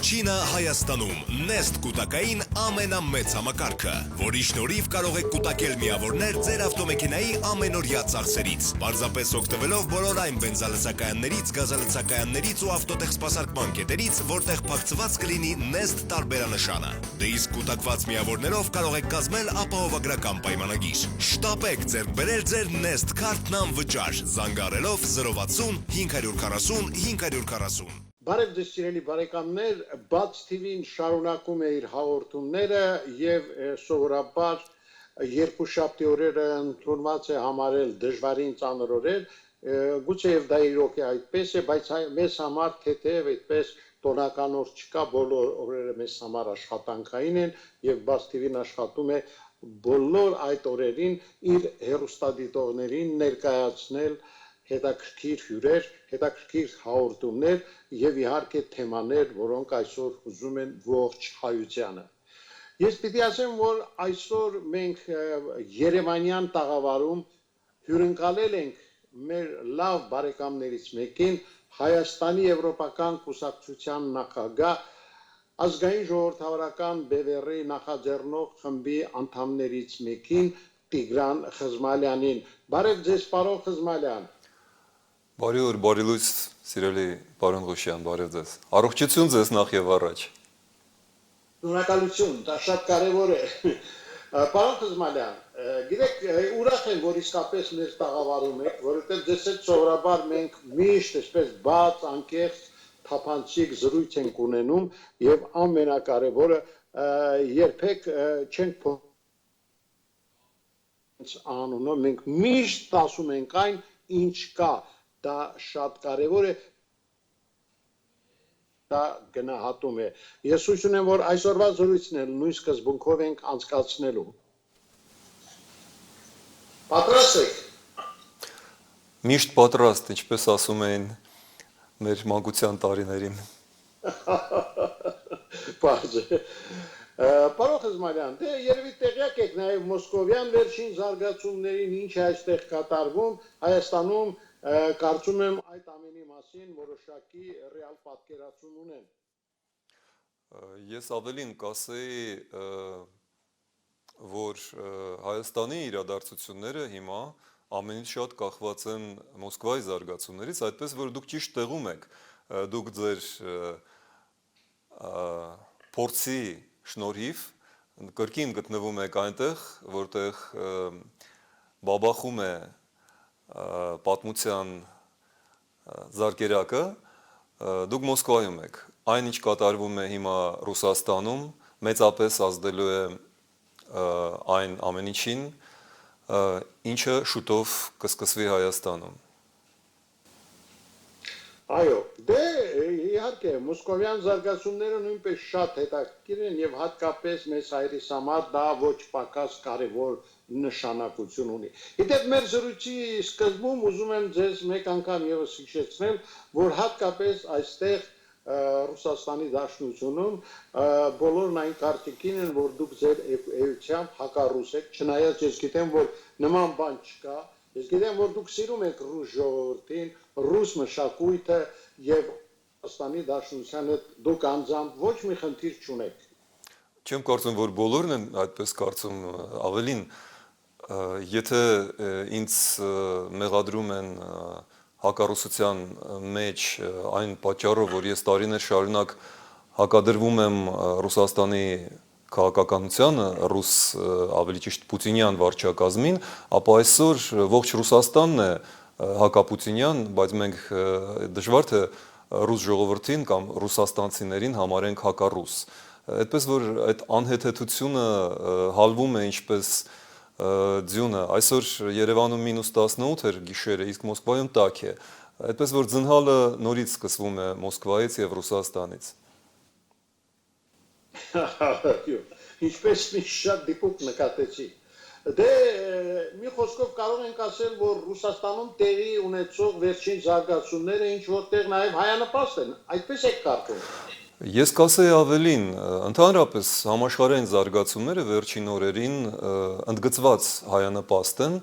Վերջինը Հայաստանում Nest կուտակային ամենամեծ համակարգը, որի շնորհիվ կարող եք կուտակել միավորներ ձեր ավտոմեքենայի ամենօրյա ծախսերից, պարզապես օգտվելով բոլոր այն բենզալցակայաններից, գազալցակայաններից ու ավտոտեղ սպասարկման կետերից, որտեղ փակցված կլինի Nest տարբերանշանը։ Դե իսկ կուտակված միավորներով կարող եք կազմել ապահովագրական պայմանագիր։ Շտապեք ձեռք բերել ձեր Nest քարտն անվճար, զանգահարելով 060 540 540։ Բարև ձեզ սիրելի բարեկամներ, Բաց TV-ն շարունակում է իր հաղորդումները եւ սովորաբար երկուշաբթի օրերը ընդունված է համարել դժվարին ծանր օրեր, գուցեև դա իրոք է այդպես է, բայց մեզ համար թեթև այդպես տոնական օր չկա, բոլոր օրերը մեզ համար աշխատանքային են եւ Բաց TV-ն աշխատում է բոլոր այդ օրերին իր հեռուստադիտողներին ներկայացնել հետաքրքիր հյուրեր, հետաքրքիր հաղորդումներ եւ իհարկե թեմաներ, որոնք այսօր ուզում են ողջ հայությանը։ Ես պիտի ասեմ, որ այսօր մենք Երևանյան տաղավարում հյուրընկալել ենք մեր լավ բարեկամներից մեկին, Հայաստանի Եվրոպական կուսակցության նախագահ, ազգային ժողովրդավարական BVR նախաձեռնող խմբի անդամներից մեկին Տիգրան Խզմալյանին։ Բարև ձեզ, պարոն Խզմալյան։ Բարի օր, բարի լույս, սիրելի պարոն Ղուշյան, բարև ձեզ։ Առողջություն ձեզ նախ եւ առաջ։ Շնորհակալություն, դա շատ կարևոր է։ Պարոն Խզմալյան, գիտեք, ուրախ եմ, որ իսկապես մեր տաղավարում եք, որովհետեւ ձեզ հետ սովորաբար մենք միշտ այսպես բաց, անկեղծ, թափանցիկ զրույց ենք ունենում եւ ամենակարևորը երբեք չենք անունով մենք միշտ ասում ենք այն, ինչ կա, դա շատ կարևոր է, դա գնահատում է։ Ես հույս ունեմ, որ այսօրվա զրույցն էլ նույն սկզբունքով ենք անցկացնելու։ Պատրաստ եք։ Միշտ պատրաստ, ինչպես ասում էին մեր մանկության տարիներին։ Պարզ է։ Պարոն Խզմալյան, դե երևի տեղյակ եք նաև մոսկովյան վերջին զարգացումներին, ինչ է այստեղ կատարվում, Հայաստանում կարծում եմ այդ ամենի մասին որոշակի ռեալ պատկերացում ունեն։ Ես ավելին կասեի, որ Հայաստանի իրադարձությունները հիմա ամենից շատ կախված են Մոսկվայի զարգացումներից, այդպես որ դուք ճիշտ տեղում եք, դուք ձեր փորձի շնորհիվ կրկին գտնվում եք այնտեղ, որտեղ բաբախում է պատմության զարկերակը, դուք Մոսկվայում եք։ Այն, ինչ կատարվում է հիմա Ռուսաստանում, մեծապես ազդելու է այն ամեն ինչին, ինչը շուտով կսկսվի Հայաստանում։ Այո, դե իհարկե մոսկովյան զարգացումները նույնպես շատ հետաքրքիր են եւ հատկապես մեզ հայրիս համար դա ոչ պակաս կարևոր նշանակություն ունի։ Իդեպ մեր զրույցի սկզբում ուզում եմ ձեզ մեկ անգամ եւս հիշեցնել, որ հատկապես այստեղ Ռուսաստանի Դաշնությունում բոլորն այն կարծիքին են, որ դուք ձեր էությամբ հակառուս եք, չնայած ես գիտեմ, որ նման բան չկա, ես գիտեմ, որ դուք սիրում եք ռուս ժողովրդին, ռուս մշակույթը եւ Ռուսաստանի Դաշնության հետ դուք անձամբ ոչ մի խնդիր չունեք։ Չեմ կարծում, որ բոլորն են այդպես կարծում, ավելին, եթե ինձ մեղադրում են հակառուսության մեջ այն պատճառով, որ ես տարիներ շարունակ հակադրվում եմ Ռուսաստանի քաղաքականությանը, ռուս ավելի ճիշտ պուտինյան վարչակազմին, ապա այսօր ողջ Ռուսաստանն է հակապուտինյան, բայց մենք դժվար թե ռուս ժողովրդին կամ ռուսաստանցիներին համարենք հակառուս։ Այդպես որ այդ անհեթեթությունը հալվում է ինչպես ձյունը, այսօր Երևանում -18 էր գիշերը, իսկ Մոսկվայում տաք է, այդպես որ ձնհալը նորից սկսվում է Մոսկվայից եւ Ռուսաստանից։ Ինչպես մի շատ դիպուկ նկատեցի։ Դե մի խոսքով կարող ենք ասել, որ Ռուսաստանում տեղի ունեցող վերջին զարգացումները ինչ որտեղ նաև հայանպաստ են, այդպես եք կարծում։ Ես կասեի ավելին, ընդհանրապես համաշխարհային զարգացումները վերջին օրերին ընդգծված հայանպաստ են,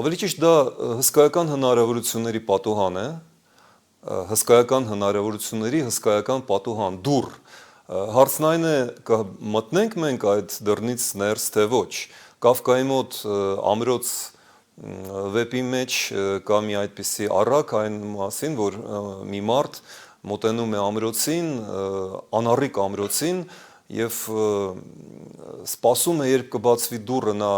ավելի ճիշտ դա հսկայական հնարավորությունների պատուհան է, հսկայական հնարավորությունների հսկայական պատուհան, դուռ, Հարցն այն է, մտնենք մենք այդ դռնից ներս թե ոչ։ Կավկայի մոտ ամրոց վեպի մեջ կա մի այդպիսի առակ այն մասին, որ մի մարդ մոտենում է ամրոցին, անառիկ ամրոցին եւ սպասում է, երբ կբացվի դուռը, նա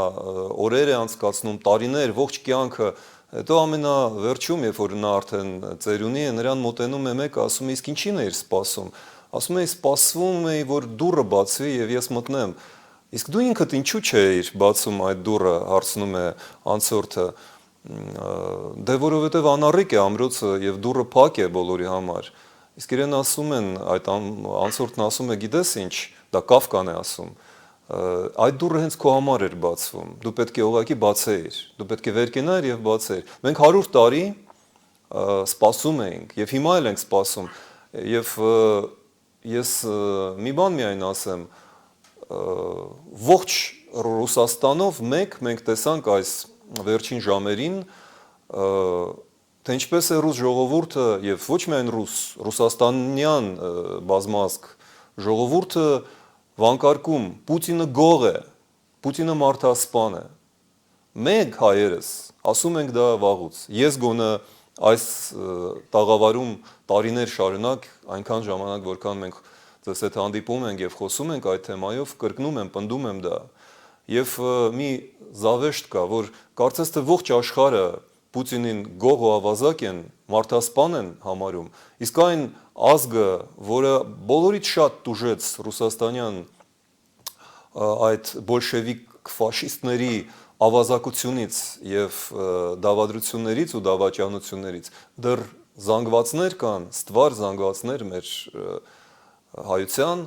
օրեր է անցկացնում, տարիներ, ողջ կյանքը, հետո ամենավերջում, երբ որ նա արդեն ծերունի է, նրան մոտենում է մեկը, ասում է, իսկ ինչին էիր սպասում։ Ասում է, սպասվում էի, որ դուռը բացվի եւ ես մտնեմ։ Իսկ դու ինքդ ինչու չէիր բացում այդ դուռը, հարցնում է անցորդը։ Դե որովհետև անառիկ է ամրոցը եւ դուռը փակ է բոլորի համար։ Իսկ իրեն ասում են, այդ անցորդն ասում է, գիտես ինչ, դա Կաֆկան է ասում։ Այդ դուռը հենց քո համար էր բացվում։ Դու պետք է ուղղակի բացեիր։ Դու պետք է վեր կենայիր եւ բացեիր։ Մենք 100 տարի սպասում էինք եւ հիմա էլ ենք սպասում։ Եվ ես մի բան միայն ասեմ, ողջ Ռուսաստանով մենք տեսանք այս վերջին ժամերին, թե ինչպես է ռուս ժողովուրդը եւ ոչ միայն ռուսաստանյան բազմազգ ժողովուրդը վանկարկում Պուտինը գող է, Պուտինը մարդասպան է։ Մենք հայերս ասում ենք դա վաղուց։ Ես գոնե այս տաղավարում տարիներ շարունակ, այնքան ժամանակ, որքան մենք ձեզ հետ հանդիպում ենք եւ խոսում ենք այդ թեմայով, կրկնում եմ, պնդում եմ դա։ Եվ մի զավեշտ կա, որ կարծես թե ողջ աշխարհը Պուտինին գող ու ավազակ են, մարդասպան են համարում, իսկ այն ազգը, որը բոլորից շատ տուժեց ռուսաստանյան այդ բոլշևիկ ֆաշիստների ավազակությունից եւ դավադրություններից ու դավաճանություններից, դեռ զանգվածներ կան, ստվար զանգվածներ մեր հայության,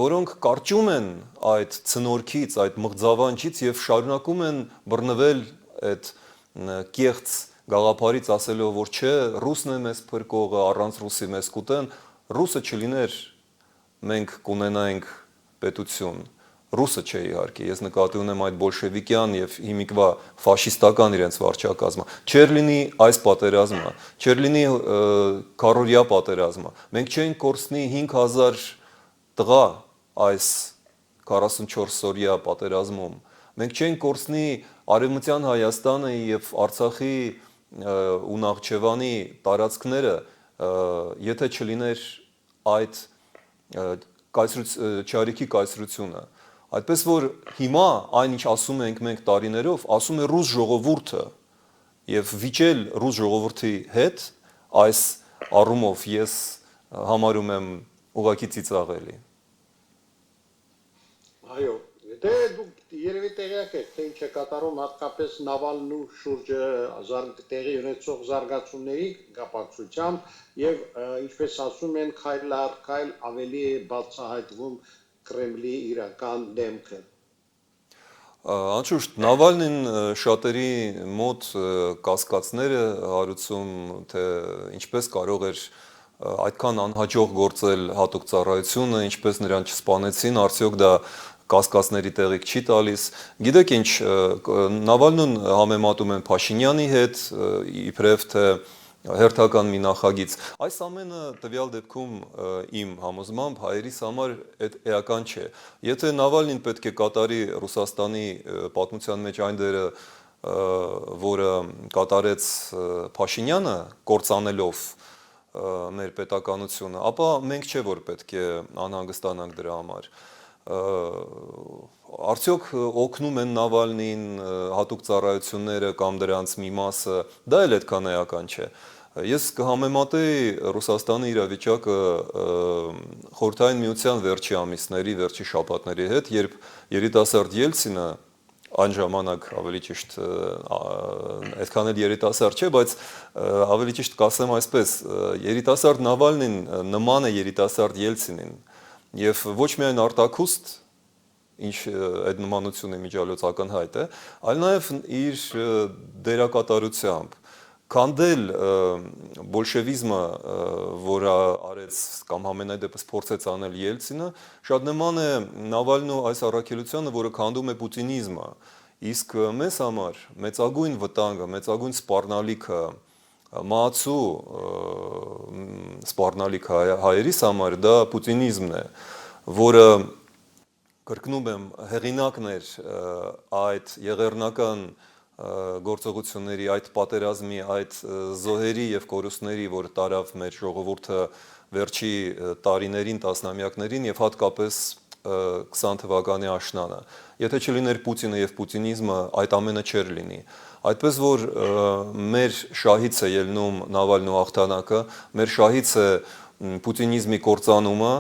որոնք կարճում են այդ ցնորքից, այդ մղձավանջից եւ շարունակում են բռնվել այդ կեղծ գաղափարից ասելով, որ չէ, ռուսն է մեզ փրկողը, առանց ռուսի մեզ կուտեն, ռուսը չլիներ, մենք կունենայինք պետություն, ռուսը չէ իհարկե, ես նկատի ունեմ այդ բոլշևիկյան եւ հիմիկվա ֆաշիստական իրենց վարչակազմը, չէր լինի այս պատերազմը, չէր լինի քարորիա պատերազմը, մենք չէինք կորցնի 5000 տղա այս 44-օրյա պատերազմում, մենք չենք կորցնի Արևմտյան Հայաստանը եւ Արցախի ու Նախճեվանի տարածքները, եթե չլիներ այդ ճարիքի կայսրությունը։ Այդպես որ հիմա այն ինչ ասում ենք մենք տարիներով, ասում է ռուս ժողովուրդը եւ վիճել ռուս ժողովրդի հետ այս առումով ես համարում եմ ուղղակի ծիծաղելի։ Այո, դե դուք երևի տեղյակ եք, թե ինչ է կատարում հատկապես Նավալնու շուրջը տեղի ունեցող զարգացումների կապակցությամբ եւ ինչպես ասում են, քայլ առ քայլ ավելի է բացահայտվում Կրեմլի իրական դեմքը։ Անշուշտ Նավալնին շատերի մոտ կասկածներ է հարուցում, թե ինչպես կարող էր այդքան անհաջող գործել հատուկ ծառայությունը, ինչպես նրան չսպանեցին, արդյոք դա կասկածների տեղիք չի տալիս։ Գիտեք ինչ, Նավալնուն համեմատում են Փաշինյանի հետ, իբրև թե հերթական մի նախագիծ։ Այս ամենը տվյալ դեպքում իմ համոզմամբ հայերիս համար էական չէ։ Եթե Նավալնին պետք է կատարի Ռուսաստանի պատմության մեջ այն դերը, որը կատարեց Փաշինյանը, կործանելով մեր պետականությունը, ապա մենք չէ որ պետք է անհանգստանանք դրա համար։ Արդյոք օգնում են Նավալնին հատուկ ծառայությունները կամ դրանց մի մասը, դա էլ այդքան էական չէ։ Ես կհամեմատեի Ռուսաստանի իրավիճակը Խորհրդային Միության վերջի ամիսների, վերջի շաբաթների հետ, երբ երիտասարդ Ելցինը, այն ժամանակ ավելի ճիշտ այդքան էլ երիտասարդ չէ, բայց ավելի ճիշտ կասեմ այսպես, երիտասարդ Նավալնին նման է երիտասարդ Ելցինին եւ ոչ միայն արտաքուստ, ինչ այդ նմանությունը միջալոց ակնհայտ է, այլ նաեւ իր դերակատարությամբ քանդել բոլշևիզմը, որը արեց կամ համենայնդեպս փորձեց անել Ելցինը, շատ նման է Նավալնու այս առաքելությանը, որը քանդում է պուտինիզմը։ Իսկ մեզ համար մեծագույն վտանգը, մեծագույն սպառնալիքը մահացու սպառնալիք հայերիս համար դա պուտինիզմն է, որը կրկնում եմ հեղինակն էր այդ եղեռնական գործողությունների, այդ պատերազմի, այդ զոհերի եւ կորուստների, որ տարավ մեր ժողովուրդը վերջի տարիներին, տասնամյակներին եւ հատկապես 20 թվականի աշնանը։ Եթե չլիներ Պուտինը եւ պուտինիզմը, այդ ամենը չէր լինի։ Այդպես որ մեր շահից է ելնում Նավալնու հաղթանակը, մեր շահից է պուտինիզմի կործանումը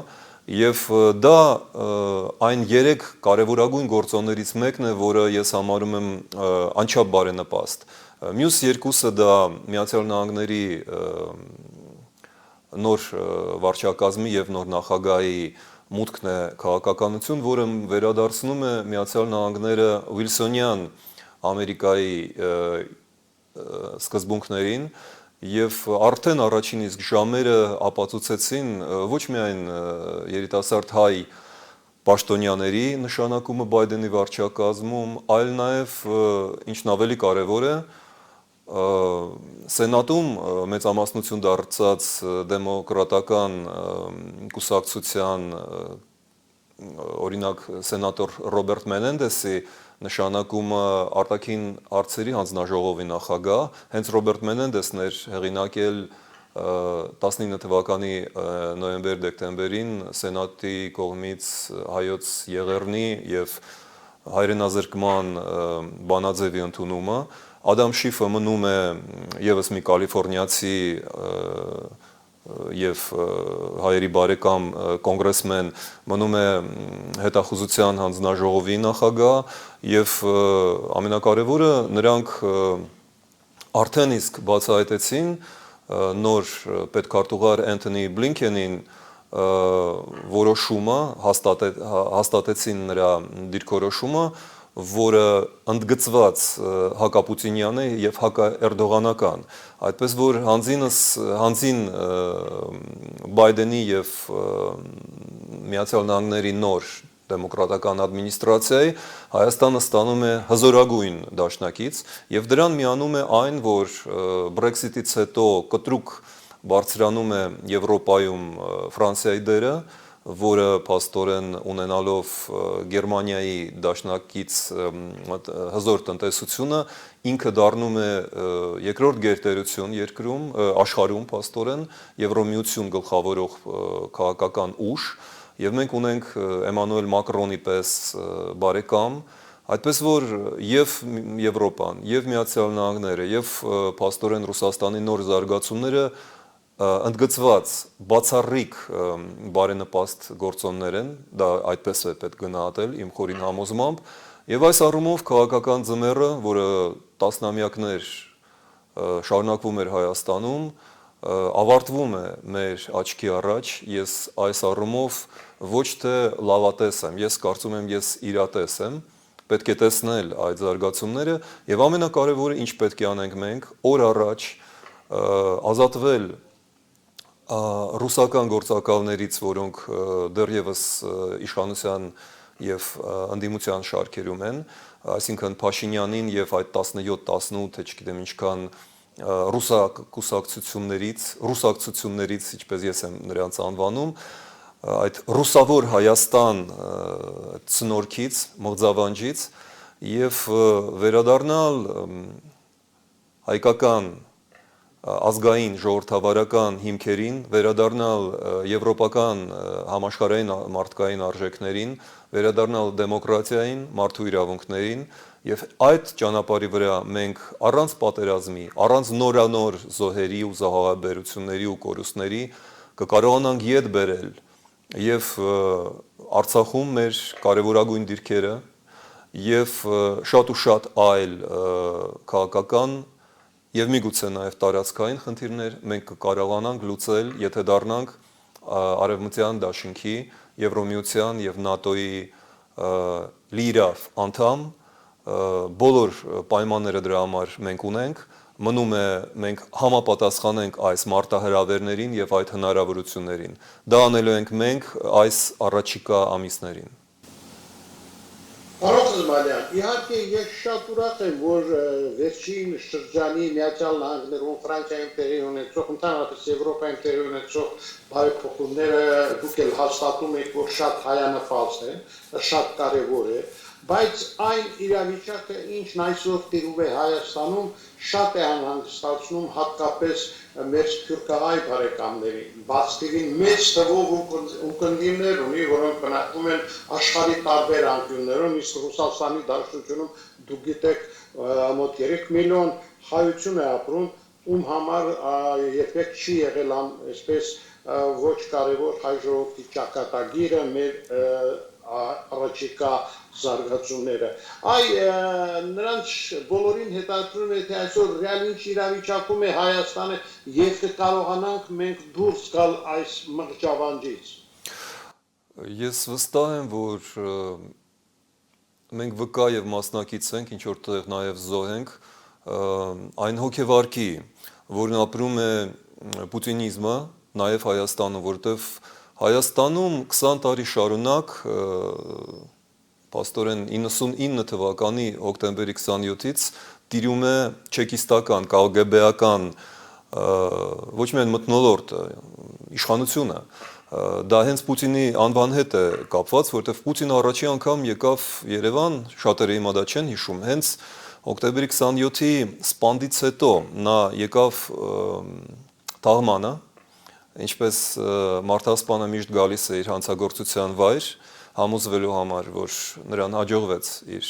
եւ դա այն 3 կարևորագույն գործոններից մեկն է, որը ես համարում եմ անչափ բարենպաստ։ Մյուս երկուսը դա Միացյալ Նահանգների նոր վարչակազմի եւ նոր նախագահի մուտքն է քաղաքականություն, որը վերադարձնում է Միացյալ Նահանգները Ուիլսոնյան Ամերիկայի սկզբունքներին եւ արդեն առաջին իսկ ժամերը ապացուցեցին ոչ միայն երիտասարդ հայ պաշտոնյաների նշանակումը Բայդենի վարչակազմում, այլ նաեւ ինչն ավելի կարեւոր է, Սենատում մեծամասնություն դարձած դեմոկրատական կուսակցության օրինակ սենատոր Ռոբերտ Մենենդեսի նշանակումը արտաքին հարցերի հանձնաժողովի նախագահ, հենց Ռոբերտ Մենենդեսն էր հեղինակել 19 թվականի նոյեմբեր-դեկտեմբերին Սենատի կողմից հայոց եղեռնի եւ հայրենազրկման բանաձևի ընդունումը, Ադամ Շիֆը մնում է եւս մի կալիֆոռնիացի եւ հայերի բարեկամ կոնգրեսմեն մնում է հետախուզության հանձնաժողովի նախագահ եւ ամենակարևորը նրանք արդեն իսկ բացահայտեցին նոր պետքարտուղար Անթոնի Բլինքենին որոշումը հաստատեցին նրա դիրքորոշումը, որը ընդգծված հակապուտինյան է եւ հակաերդողանական, այդպես որ հանձին Բայդենի եւ Միացյալ Նահանգների նոր դեմոկրատական ադմինիստրացիայի Հայաստանը ստանում է հզորագույն դաշնակից եւ դրան միանում է այն, որ Brexit-ից հետո կտրուկ բարձրանում է Եվրոպայում Ֆրանսիայի դերը, որը փաստորեն ունենալով Գերմանիայի դաշնակից հզոր տնտեսությունը ինքը դառնում է երկրորդ գերտերություն երկրում աշխարհում փաստորեն Եվրոմիություն գլխավորող քաղաքական ուժ եւ մենք ունենք Էմանուել Մակրոնի պես բարեկամ, այդպես որ եւ Եվրոպան եւ Միացյալ Նահանգները եւ փաստորեն Ռուսաստանի նոր զարգացումները ընդգծված բացառիկ բարենպաստ գործոններ են, դա այդպես է պետք գնահատել իմ խորին համոզմամբ, եւ այս առումով քաղաքական ձմեռը, որը տասնամյակներ շարունակվում էր Հայաստանում, ավարտվում է մեր աչքի առաջ, ես այս առումով ոչ թե լավատես եմ, ես կարծում եմ ես իրատես եմ, պետք է տեսնել այդ զարգացումները եւ ամենակարևորը ինչ պետք է անենք մենք օր առաջ ազատվել ռուսական գործակալներից, որոնք դեռևս իշխանության եւ ընդդիմության շարքերում են, այսինքն Փաշինյանին եւ այդ 17-18, թե չգիտեմ ինչքան ռուսակցություններից, ինչպես ես եմ նրանց անվանում, այդ ռուսավոր Հայաստան ցնորքից, մղձավանջից եւ վերադառնալ հայկական ազգային ժողովրդավարական հիմքերին, վերադառնալ եվրոպական համաշխարհային մարդկային արժեքներին, վերադառնալ դեմոկրատիային, մարդու իրավունքներին եւ այդ ճանապարհի վրա մենք առանց պատերազմի, առանց նորանոր զոհերի ու զոհաբերությունների ու կորուստների կկարողանանք յետ բերել եւ Արցախում մեր կարևորագույն դիրքերը եւ շատ ու շատ այլ քաղաքական եւ միգուցե նաեւ տարածքային խնդիրներ մենք կկարողանանք լուծել, եթե դառնանք Արևմտյան դաշինքի, Եվրոմիության եւ ՆԱՏՕ-ի լիիրավ անդամ, բոլոր պայմանները դրա համար մենք ունենք, մնում է մենք համապատասխանենք այս մարտահրավերներին եւ այդ հնարավորություններին։ Դա անելու ենք մենք այս առաջիկա ամիսներին։ Պարոն Պարոն Զմանյան, իհարկե ես շատ ուրախ եմ, որ վերջին շրջանի Միացյալ Նահանգներում, Ֆրանսիայում տեղի ունեցող, ընդհանրապես Եվրոպայում տեղի ունեցող բարեփոխումները դուք էլ հաստատում եք, որ շատ հայանպաստ են, շատ կարևոր է, բայց այն իրավիճակը, ինչն այսօր տիրում է Հայաստանում, շատ է անհանգստացնում հատկապես մեր սփյուռքահայ բարեկամներին, բաց թվին մեծ թվով ունկնդիրներ ունի, որոնք բնակվում են աշխարհի տարբեր անկյուններում, իսկ Ռուսաստանի Դաշնությունում դուք գիտեք մոտ 3 միլիոն հայություն է ապրում, ում համար երբեք չի եղել այսպես ոչ կարևոր հայ ժողովրդի ճակատագիրը մեր առաջիկա զարգացումները։ Նրանց բոլորին հետաքրքրում է, թե այսօր ռեալ ինչ իրավիճակում է Հայաստանը եւ կկարողանանք մենք դուրս գալ այս մղջավանջից։ Ես վստահ եմ, որ մենք վկա եւ մասնակից ենք, ինչ որտեղ նաեւ զոհ ենք այն հոգեվարքի, որն ապրում է պուտինիզմը նաեւ Հայաստանում, որտեղ Հայաստանում 20 տարի շարունակ Պաստորեն 99 թվականի հոկտեմբերի 27-ից տիրում է չեկիստական, կաղգեբեական ոչ միայն մթնոլորտը, իշխանությունը, դա հենց Պուտինի անվան հետ է կապված, որտեղ Պուտինը առաջի անգամ եկավ Երևան, շատերը հիմա դա չեն հիշում, հենց հոկտեմբերի 27-ի սպանդից հետո նա եկավ Թաղմանը, ինչպես մարդասպանը միշտ գալիս է իր հանցագործության վայր, համոզվելու համար, որ նրան հաջողվեց իր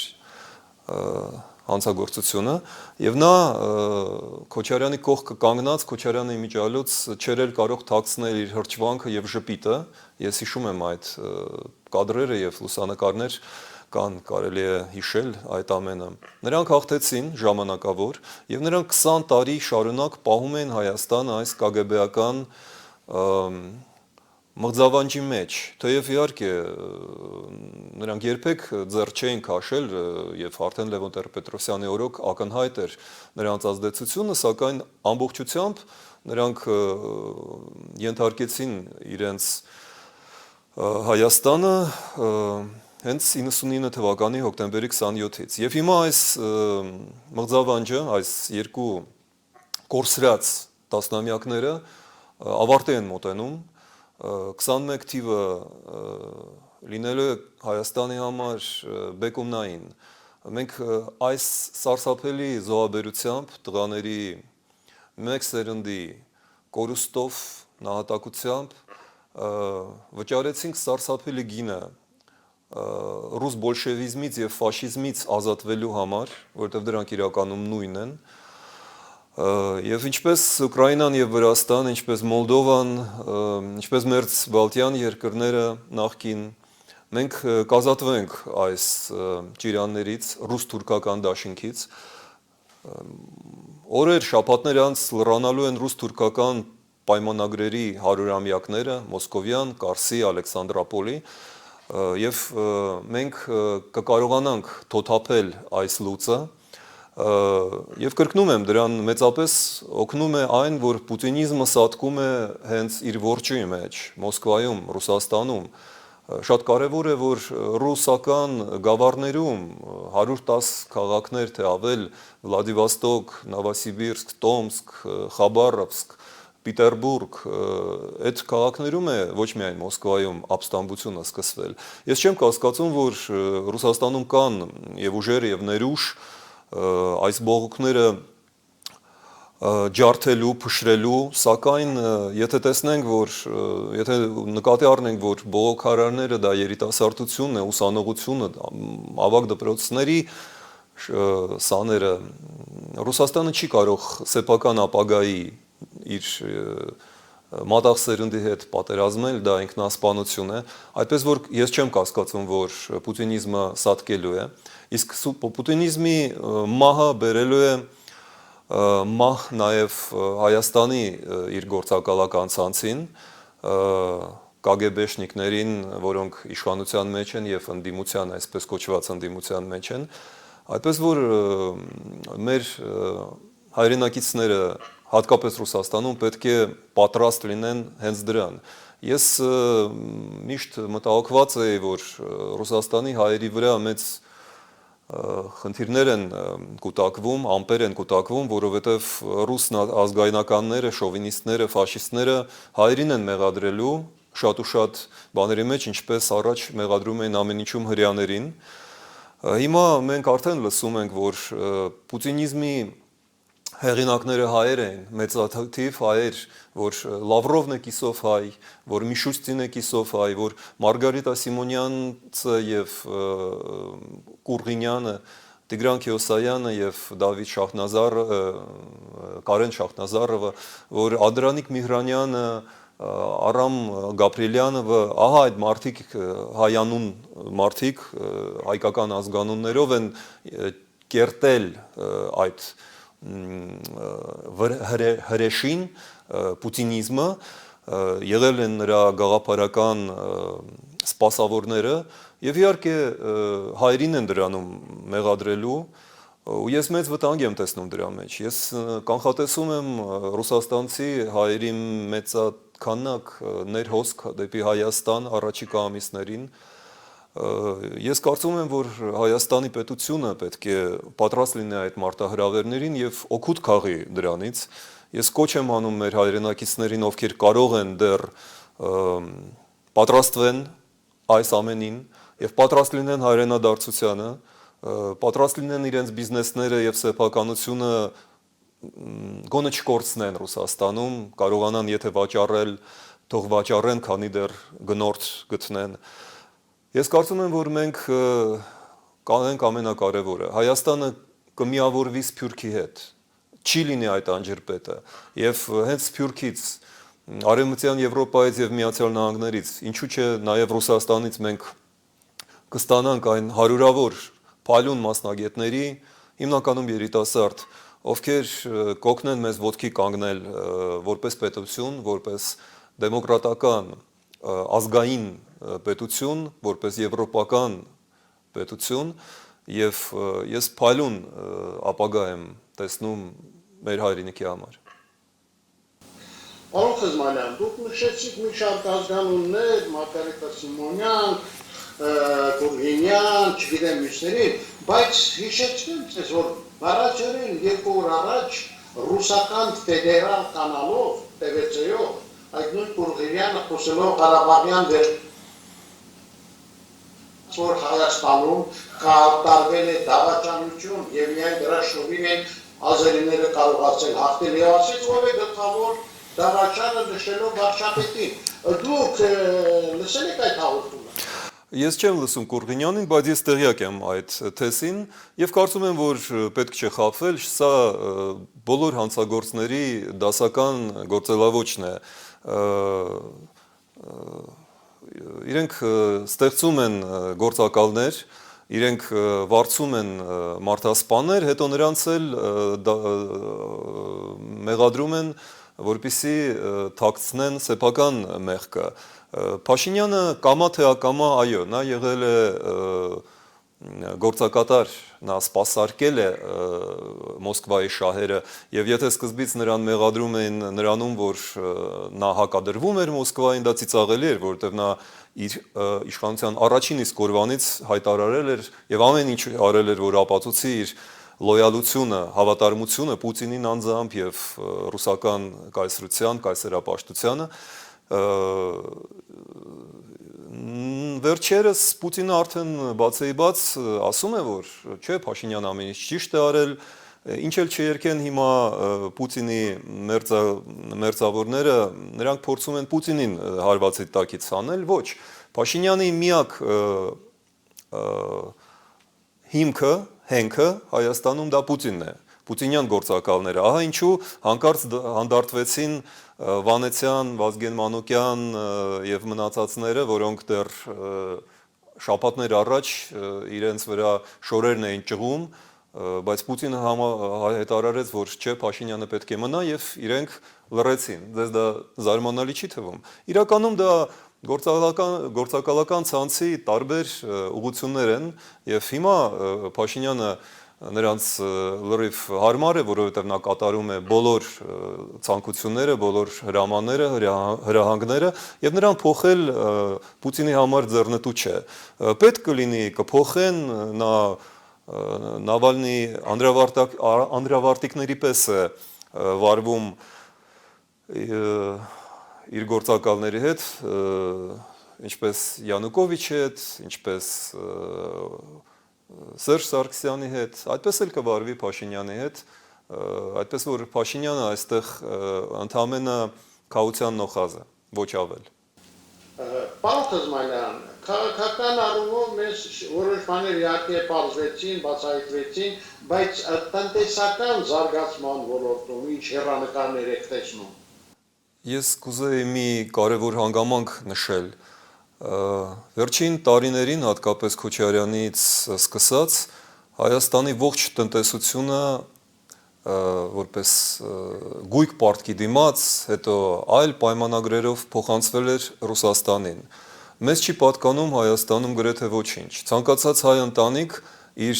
հանցագործությունը, եւ նա Քոչարյանի կողքը կանգնած Քոչարյանի իմիջիալոց չէր կարող թաքցնել իր հրճվանքը եւ ժպիտը, ես հիշում եմ այդ կադրերը եւ լուսանկարներ կան, կարելի է հիշել այդ ամենը։ Նրանք հաղթեցին ժամանակավոր եւ նրանք 20 տարի շարունակ պահում են Հայաստանը այս կագեբեական մղձավանջի մեջ, թեև իհարկե նրանք երբեք ձեռ չէին քաշել եւ արդեն Լևոն Տեր-Պետրոսյանի օրոք ակնհայտ էր նրանց ազդեցությունը, սակայն ամբողջությամբ նրանք ենթարկեցին իրենց Հայաստանը հենց 99 թվականի հոկտեմբերի 27-ից։ Եվ հիմա այս մղձավանջը, այս երկու կորսրած տասնամյակները ավարտի են մոտենում, 21 թիվը լինելու է Հայաստանի համար բեկումնային։ Մենք այս սարսափելի զոհաբերությամբ տղաների մեկ սերնդի կորուստով, նահատակությամբ վճարեցինք սարսափելի գինը ռուս բոլշևիզմից եւ ֆաշիզմից ազատվելու համար, որտեղ դրանք իրականում նույնն են, եւ ինչպես Ուկրաինան եւ Վրաստան, ինչպես Մոլդովան, ինչպես մերձ Բալտյան երկրները նախկին, մենք կազատվենք այս ճիրաններից, ռուս-թուրքական դաշինքից, օրեր, շաբաթներ անց լրանալու են ռուս-թուրքական պայմանագրերի 100-ամյակները, Մոսկովյան, Կարսի, Ալեքսանդրապոլի, եւ մենք կկարողանանք թոթափել այս լուծը եւ կրկնում եմ դրան մեծապես օգնում է այն, որ պուտինիզմը սատկում է հենց իր որջի մեջ Մոսկվայում, Ռուսաստանում շատ կարեւոր է, որ ռուսական գավառներում 110 քաղաքներ թե ավել Վլադիվոստոկ, Նովոսիբիրսկ, Տոմսկ, Խաբարովսկ, Պիտերբուրգ, այդ քաղաքներում է ոչ միայն Մոսկվայում ապստամբությունը սկսվել։ Ես չեմ կասկածում, որ Ռուսաստանում կան եւ ուժեր եւ ներուժ այս բողոքները ջարդելու, փշրելու, սակայն եթե տեսնենք, որ եթե նկատի առնենք, որ բողոքարարները դա երիտասարդությունն է, ուսանողությունը, ավագ դպրոցների սաները, Ռուսաստանը չի կարող սեփական ապագայի իր մատաղ սերնդի հետ պատերազմել, դա ինքնասպանություն է, այդպես որ ես չեմ կասկածում, որ պուտինիզմը սատկելու է, իսկ պուտինիզմի մահը բերելու է մահ նաև Հայաստանի իր գործակալական ցանցին, կագեբեշնիկներին, որոնք իշխանության մեջ են եւ ընդդիմության, այսպես կոչված ընդդիմության մեջ են, այդպես որ մեր հայրենակիցները հատկապես Ռուսաստանում պետք է պատրաստ լինեն հենց դրան։ Ես միշտ մտահոգված էի, որ Ռուսաստանի հայերի վրա մեծ խնդիրներ են կուտակվում, ամպեր են կուտակվում, որովհետև ռուս ազգայնականները, շովինիստները, ֆաշիստները հայերին են մեղադրելու շատ ու շատ բաների մեջ, ինչպես առաջ մեղադրում էին ամեն ինչում հրեաներին։ Հիմա մենք արդեն լսում ենք, որ պուտինիզմի հեղինակները հայեր են, մեծաթիվ հայեր, որ Լավրովն է կիսով հայ, որ Միշուստին է կիսով հայ, որ Մարգարիտա Սիմոնյանցը եւ Կուրղինյանը, Տիգրան Քիոսայանը եւ Դավիթ Շահնազարը, Կարեն Շահնազարովը, որ Անդրանիկ Միհրանյանը, Արամ Գաբրիելյանովը, ահա այդ մարդիկ հայանուն մարդիկ հայկական ազգանուններով են կերտել այդ հրեշին պուտինիզմը, եղել են նրա գաղափարական սպասավորները եւ իհարկե հայերին են դրանում մեղադրելու ու ես մեծ վտանգ եմ տեսնում դրա մեջ։ Ես կանխատեսում եմ ռուսաստանցի հայերի մեծաքանակ ներհոսք դեպի Հայաստան առաջիկա ամիսներին։ Ես կարծում եմ, որ Հայաստանի պետությունը պետք է պատրաստ լինի այդ մարտահրավերներին եւ օգուտ քաղի դրանից։ Ես կոչ եմ անում մեր հայրենակիցներին, ովքեր կարող են դեռ պատրաստվեն այս ամենին եւ պատրաստ լինեն հայրենադարձությանը, պատրաստ լինեն իրենց բիզնեսները եւ սեփականությունը գոնե չկորցնեն Ռուսաստանում, կարողանան եթե վաճառել, թող վաճառեն, քանի դեռ գնորդ գտնեն։ Ես կարծում եմ, որ մենք կանենք ամենակարևորը։ Հայաստանը կմիավորվի Սփյուռքի հետ։ Չի լինի այդ անջրպետը։ Եվ հենց Սփյուռքից, Արևմտյան Եվրոպայից եւ Միացյալ Նահանգներից, ինչու՞ չէ նաեւ Ռուսաստանից մենք կստանանք այն հարյուրավոր փայլուն մասնագետների, հիմնականում երիտասարդ, ովքեր կօգնեն մեզ ոտքի կանգնել որպես պետություն, որպես դեմոկրատական ազգային պետություն, որպես եվրոպական պետություն եւ ես փայլուն ապագա եմ տեսնում մեր հայրենիքի համար։ Պարոն Խզմանյան, դուք նշեցիք մի շարք ազգանուններ, Մարգարիտա Սիմոնյան, Կուրղինյան, չգիտեմ մյուսներին, բայց հիշեցնեմ ձեզ, որ առաջերին 2 օր առաջ ռուսական ֆեդերալ կանալով, TV-ով, այդ նույն Կուրղինյանը խոսելով Ղարաբաղյան որ Հայաստանում կատարվել է դավաճանություն եւ միայն դրա շնորհիվ են ազերիները կարողացել հաղթել եւ ասեց ով է գլխավոր դավաճանը նշելով վարչապետին։ Դուք լսել եք այդ հաղորդումը։ Ես չեմ լսում Կուրղինյանին, բայց ես տեղյակ եմ այդ թեսին եւ կարծում եմ, որ պետք չէ խաբվել, սա բոլոր հանցագործների դասական գործելավոճն է։ Իրենք ստեղծում են գործակալներ, իրենք վարձում են մարդասպաներ, հետո նրանց էլ մեղադրում են, որպեսզի թաքցնեն սեփական մեղքը։ Փաշինյանը կամա թե ակամա, այո, նա եղել է գործակատար, նա սպասարկել է Մոսկվայի շահերը եւ եթե սկզբից նրան մեղադրում էին նրանում, որ նա հակադրվում էր Մոսկվային, դա ծիծաղելի էր, որովհետեւ նա իր իշխանության առաջին իսկ օրվանից հայտարարել էր եւ ամեն ինչ արել էր, որ ապացուցի իր լոյալությունը, հավատարմությունը Պուտինին անձամբ եւ ռուսական կայսրության, կայսերապաշտությանը վերջերս Պուտինը արդեն բացեիբաց ասում է, որ չէ, Փաշինյանը ամեն ինչ ճիշտ է արել, ինչ էլ չերկեն հիմա Պուտինի մերձավորները, նրանք փորձում են Պուտինին հարվածի տակից հանել, ոչ, Փաշինյանի միակ հիմքը, հենքը Հայաստանում դա Պուտինն է, Պուտինյան գործակալները, ահա ինչու հանկարծ հանդարտվեցին Վանեցյան, Վազգեն Մանուկյան եւ մնացածները, որոնք դեռ շաբաթներ առաջ իրենց վրա շորերն էին ճղում, բայց Պուտինը հայտարարեց, որ չէ, Փաշինյանը պետք է մնա եւ իրենք լռեցին։ Ձեզ դա զարմանալի չի թվում։ Իրականում դա գործակալական ցանցի տարբեր ուղղություններ են եւ հիմա Փաշինյանը նրանց լրիվ հարմար է, որովհետև նա կատարում է բոլոր ցանկությունները, բոլոր հրամանները, հրահանգները եւ նրան փոխել Պուտինի համար ձեռնտու չէ։ Պետք կլինի կփոխեն, նա Նավալնի անդրավարտիկների պես է վարվում իր գործակալների հետ, ինչպես Յանուկովիչի հետ, ինչպես Սերժ Սարգսյանի հետ, այդպես էլ կվարվի Փաշինյանի հետ, այդպես որ Փաշինյանը այստեղ ընդամենը քաոսյան նոխազ է, ոչ ավել։ Պարոն Թզմանյան, քաղաքական առումով մեզ որոշ բաներ իհարկե պարզվեցին, բացահայտվեցին, բայց տնտեսական զարգացման ոլորտում ինչ հեռանկարներ եք տեսնում։ Ես կուզեի մի կարևոր հանգամանք նշել։ Վերջին տարիներին, հատկապես Քոչարյանից սկսած, Հայաստանի ողջ տնտեսությունը որպես գույք պարտքի դիմաց, հետո այլ պայմանագրերով փոխանցվել էր Ռուսաստանին։ Մեզ չի պատկանում Հայաստանում գրեթե ոչինչ։ Ցանկացած հայ ընտանիք իր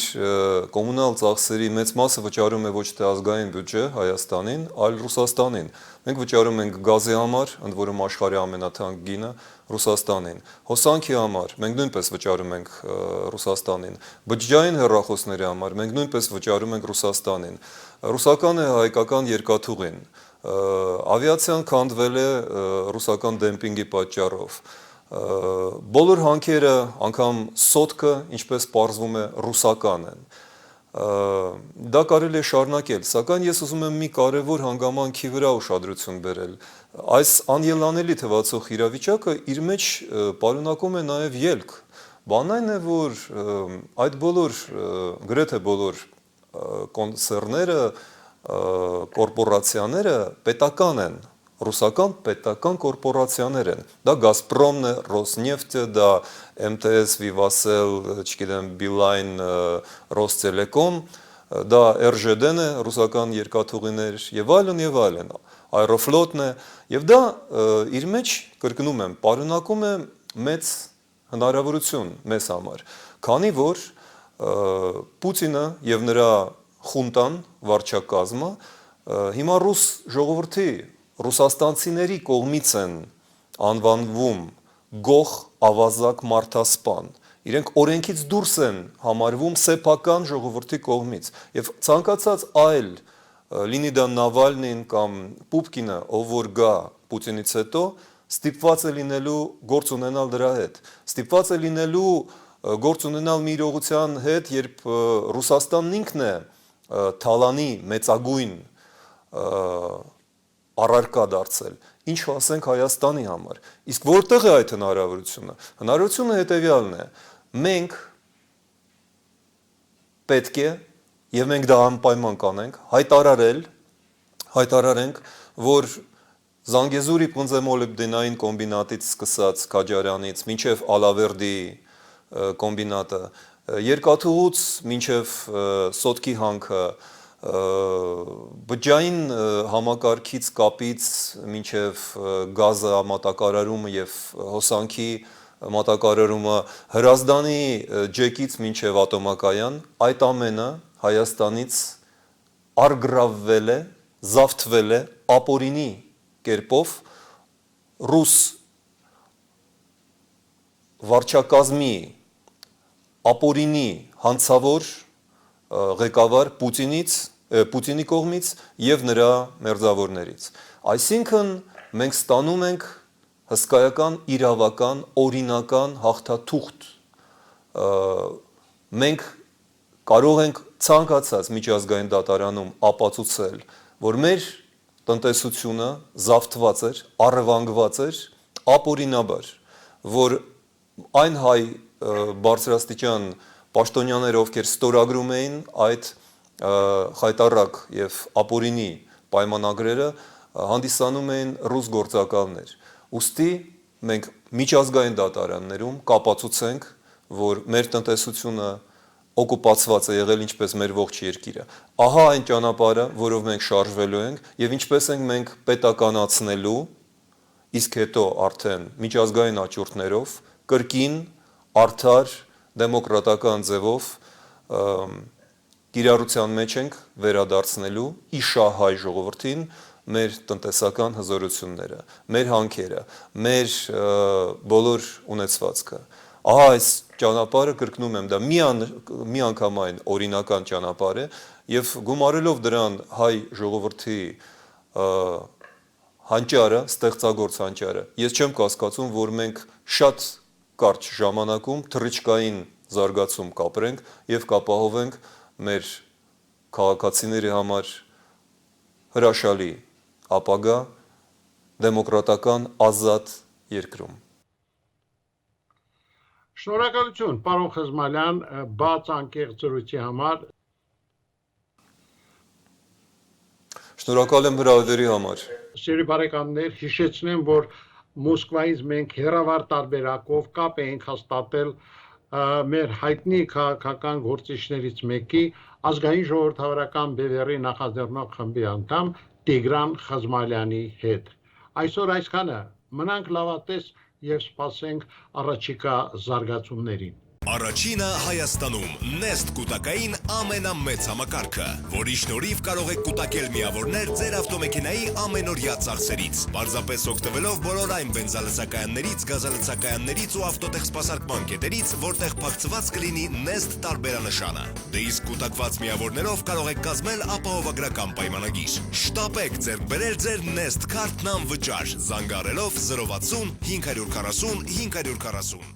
կոմունալ ծախսերի մեծ մասը վճարում է ոչ թե ազգային բյուջե Հայաստանին, այլ Ռուսաստանին։ Մենք վճարում ենք գազի համար, ընդ որում աշխարհի ամենաթանկ գինը, Ռուսաստանին։ Հոսանքի համար մենք նույնպես վճարում ենք Ռուսաստանին։ Բջջային հեռախոսների համար մենք նույնպես վճարում ենք Ռուսաստանին։ Ռուսական է հայկական երկաթուղին։ Ավիացիան քանդվել է ռուսական դեմպինգի պատճառով։ Բոլոր հանքերը, անգամ սոտկը, ինչպես պարզվում է, ռուսական են։ Դա կարելի է շարունակել, սակայն ես ուզում եմ մի կարևոր հանգամանքի վրա ուշադրություն բերել։ Այս անելանելի թվացող իրավիճակը իր մեջ պարունակում է նաև ելք։ Բանն այն է, որ այդ բոլոր, գրեթե բոլոր կոնցեռները, կորպորացիաները պետական են, ռուսական պետական կորպորացիաներ են։ Դա Գազպրոմն է, Ռոսնեֆտը, դա MTS, Vivasel, չգիտեմ, Beeline, Rostelecom, դա RЖD-ն է, ռուսական երկաթուղիներ եւ այլն, Aeroflot-ն է, եւ դա իր մեջ, կրկնում եմ, պարունակում է մեծ հնարավորություն մեզ համար, քանի որ Պուտինը եւ նրա խունտան, վարչակազմը հիմա ռուս ժողովրդի ռուսաստանցիների կողմից են անվանվում գող, ավազակ, մարդասպան։ Իրենք օրենքից դուրս են համարվում սեփական ժողովրդի կողմից։ Եվ ցանկացած այլ, լինի դա Նավալնին կամ Պուպկինը, ով որ գա Պուտինից հետո, ստիպված է լինելու գործ ունենալ դրա հետ։ Ստիպված է լինելու գործ ունենալ մի իրողության հետ, երբ Ռուսաստանն ինքն է թալանի մեծագույն առարկա դարձել, ինչ ասենք Հայաստանի համար։ Իսկ որտեղ է այդ հնարավորությունը։ Հնարավորությունը հետևյալն է. մենք պետք է, եւ մենք դա անպայման կանենք, հայտարարենք, որ Զանգեզուրի պնձեմոլիբդենային կոմբինատից սկսած Քաջարյանից մինչև Ալավերդի կոմբինատը, երկաթուղուց մինչև սոտկի հանքը, բջջային համակարգից կապից մինչև գազը մատակարարումը եւ հոսանքի մատակարարումը, Հրազդանի ջեկից մինչև ատոմակայան, այդ ամենը Հայաստանից արգրավվել է, զավթվել է ապօրինի կերպով ռուս վարչակազմի ապօրինի հանցավոր ղեկավար Պուտինի կողմից եւ նրա մերձավորներից։ Այսինքն մենք ստանում ենք հսկայական իրավական, օրինական հաղթաթուղթ։ Մենք կարող ենք ցանկացած միջազգային դատարանում ապացուցել, որ մեր տնտեսությունը զավթված էր, առևանգված էր ապօրինաբար, որ այն հայ բարձրաստիճան պաշտոնյաները, ովքեր ստորագրում էին այդ խայտառակ եւ ապօրինի պայմանագրերը, հանդիսանում էին ռուս գործակալներ։ Ուստի մենք միջազգային դատարաններում կապացուցենք, որ մեր տնտեսությունը օկուպացված է եղել ինչպես մեր ողջ երկիրը։ Ահա այն ճանապարհը, որով մենք շարժվելու ենք եւ ինչպես ենք մենք պետականացնելու, իսկ հետո արդեն միջազգային աճուրդներով կրկին արդար դեմոկրատական ձևով կիրառության մեջ ենք վերադարձնելու իշահայ ժողովրդին մեր տնտեսական հզորությունները, մեր հանքերը, մեր բոլոր ունեցվածքը։ ահա այս ճանապարհը կրկնում եմ, դա միանգամայն օրինական ճանապարհ է եւ գումարելով դրան հայ ժողովրդի հանճարը, ստեղծագործ հանճարը, ես չեմ կասկածում, որ մենք շատ կարճ ժամանակում թռիչքային զարգացում կապրենք եւ կապահովենք մեր քաղաքացիների համար հրաշալի ապագա դեմոկրատական ազատ երկրում։ Շնորհակալություն, պարոն Խզմալյան, բաց անկեղծ զրույցի համար։ Շնորհակալ եմ հրավերի համար։ Սիրելի բարեկամներ, հիշեցնեմ, որ Մոսկվայից մենք հեռավար տարբերակով կապ ենք հաստատել մեր հայտնի քաղաքական գործիչներից մեկի ազգային ժողովրդավարական բևեռի նախաձեռնող խմբի անդամ Տիգրան Խզմալյանի հետ։ Այսօր այսքանը, մնանք լավատես եւ սպասենք առաջիկա զարգացումներին։ Առաջինը Հայաստանում Nest կուտակային ամենամեծ համակարգը, որի շնորհիվ կարող եք կուտակել միավորներ ձեր ավտոմեքենայի ամենօրյա ծախսերից, պարզապես օգտվելով բոլոր այն բենզալցակայաններից, գազալցակայաններից ու ավտոտեխ սպասարկման կետերից, որտեղ փակցված կլինի Nest տարբերանշանը։ Դե իսկ կուտակված միավորներով կարող եք կազմել ապահովագրական պայմանագիր։ Շտապեք ձեռք բերել ձեր Nest քարտն անվճար, զանգահարելով 060 540 540։